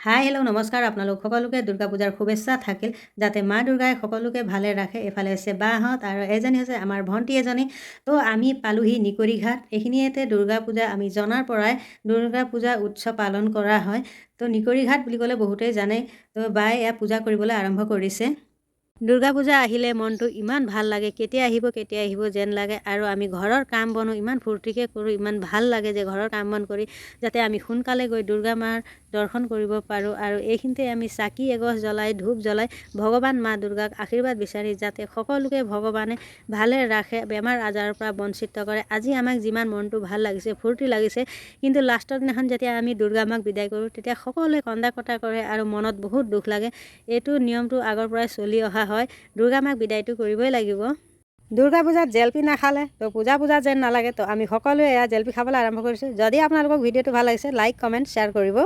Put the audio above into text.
Hi hello' নমস্কাৰ আপোনালোক সকলোকে দুৰ্গা পূজাৰ শুভেচ্ছা থাকিল যাতে মা দুৰ্গাই সকলোকে ভালে ৰাখে। এফালে আছে বাহঁত আৰু এজনী হৈছে আমাৰ ভণ্টি এজনী। তো আমি পালোহি নিকৰি ঘাট। এইখিনিতে দুৰ্গা পূজা আমি জনাৰ পৰাই দুৰ্গা পূজা উৎসৱ পালন কৰা হয়। তো নিকৰি ঘাট বুলি ক'লে বহুতেই জানে। তো বাই এয়া পূজা কৰিবলৈ আৰম্ভ কৰিছে। দুৰ্গা পূজা আহিলে মনটো ইমান ভাল লাগে, কেতিয়া আহিব যেন লাগে। আৰু আমি ঘৰৰ কাম বনো ইমান ফূৰ্তিকৈ কৰোঁ, ইমান ভাল লাগে যে ঘৰৰ কাম বন কৰি যাতে আমি সোনকালে গৈ দুৰ্গা মাৰ দৰ্শন কৰিব পাৰোঁ। আৰু এইখিনিতে আমি চাকি এগছ জ্বলাই ধূপ জ্বলাই ভগৱান মা দুৰ্গাক আশীৰ্বাদ বিচাৰি যাতে সকলোকে ভগৱানে ভালে ৰাখে, বেমাৰ আজাৰৰ পৰা বঞ্চিত কৰে। আজি আমাক যিমান মনটো ভাল লাগিছে, ফূৰ্তি লাগিছে, কিন্তু লাষ্টৰ দিনাখন যেতিয়া আমি দুৰ্গা মাক বিদায় কৰোঁ তেতিয়া সকলোৱে কন্দা কটা কৰে আৰু মনত বহুত দুখ লাগে। এইটো নিয়মটো আগৰ পৰাই চলি অহা হয়। দুৰ্গা মাক বিদায়টো কৰিবই লাগিব। দুৰ্গা পূজাত জেলপি নাখালে তো পূজা যেন নালাগে। তো আমি সকলোৱে এয়া জেলপি খাবলৈ আৰম্ভ কৰিছোঁ। যদি আপোনালোকক ভিডিঅ'টো ভাল লাগিছে লাইক কমেণ্ট শ্বেয়াৰ কৰিব।